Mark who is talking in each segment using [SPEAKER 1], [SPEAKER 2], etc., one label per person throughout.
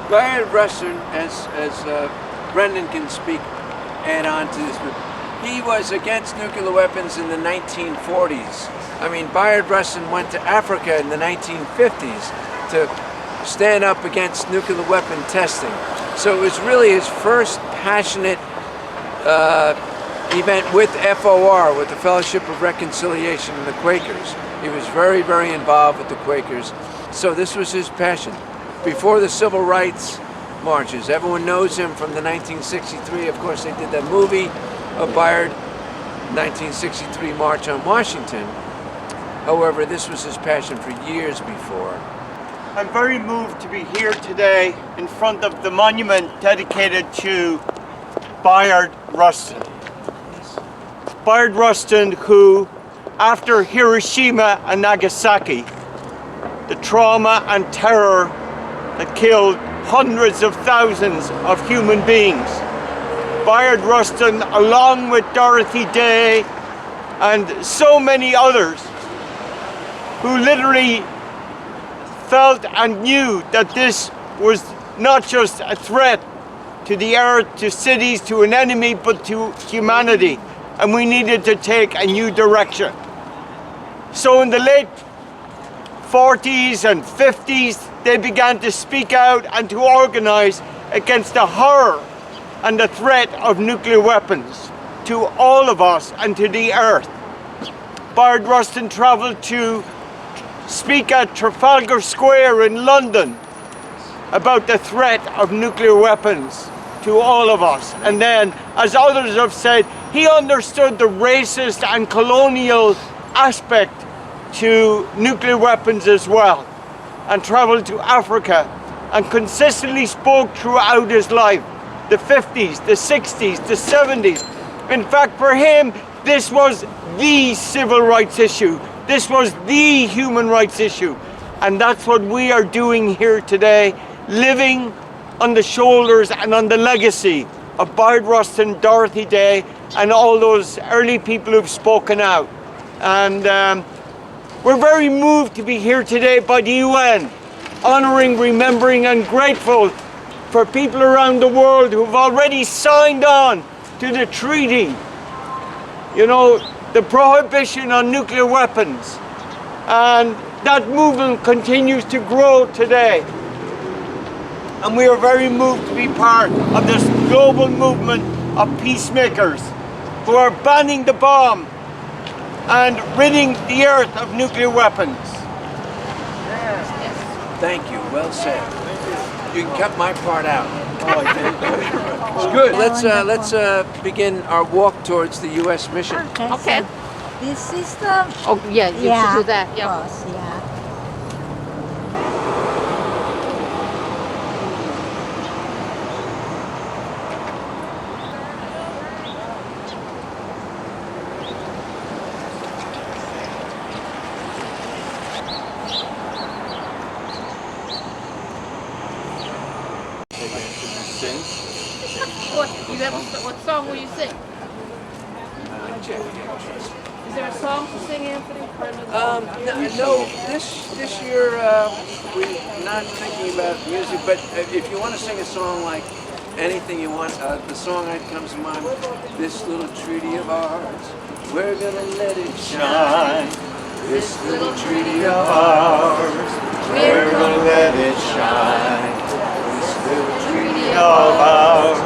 [SPEAKER 1] Bayard Rustin, as Brendan can add on to this, but he was against nuclear weapons in the 1940s. I mean, Bayard Rustin went to Africa in the 1950s to stand up against nuclear weapon testing. So it was really his first passionate event with FOR, with the Fellowship of Reconciliation and the Quakers. He was very, very involved with the Quakers. So this was his passion. Before the civil rights marches, everyone knows him from the 1963, of course they did that movie of Bayard, 1963 March on Washington. However, this was his passion for years before.
[SPEAKER 2] I'm very moved to be here today in front of the monument dedicated to Bayard Rustin. Bayard Rustin, who, after Hiroshima and Nagasaki, the trauma and terror that killed hundreds of thousands of human beings, Bayard Rustin, along with Dorothy Day and so many others, who literally felt and knew that this was not just a threat to the earth, to cities, to an enemy, but to humanity. And we needed to take a new direction. So in the late 40s and 50s, they began to speak out and to organize against the horror and the threat of nuclear weapons to all of us and to the earth. Bayard Rustin traveled to speak at Trafalgar Square in London about the threat of nuclear weapons to all of us. And then, as others have said, he understood the racist and colonial aspect to nuclear weapons as well, and traveled to Africa and consistently spoke throughout his life, the 50s, the 60s, the 70s. In fact, for him, this was the civil rights issue. This was the human rights issue. And that's what we are doing here today, living on the shoulders and on the legacy of Bayard Rustin, Dorothy Day, and all those early people who've spoken out. And we're very moved to be here today by the UN, honoring, remembering, and grateful for people around the world who've already signed on to the treaty. You know, the prohibition on nuclear weapons. And that movement continues to grow today. And we are very moved to be part of this global movement of peacemakers who are banning the bomb and ridding the earth of nuclear weapons.
[SPEAKER 1] Thank you, well said. You can cut my part out. Oh, I did. It's good. Let's begin our walk towards the U.S. mission.
[SPEAKER 3] Okay.
[SPEAKER 4] So this is the...
[SPEAKER 3] Oh, yeah, you should do that. Yeah.
[SPEAKER 4] Of course, yeah.
[SPEAKER 3] What song will you sing? Is there a song to sing, Anthony?
[SPEAKER 1] No, this year we're not thinking about music, but if you want to sing a song like anything you want, the song that comes to mind, This Little Treaty of Ours, we're gonna let it shine. This little treaty of ours, we're gonna let it shine. This little treaty of ours.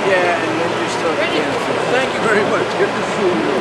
[SPEAKER 1] Yeah, and then you're still again. Thank you very much. Good to see you.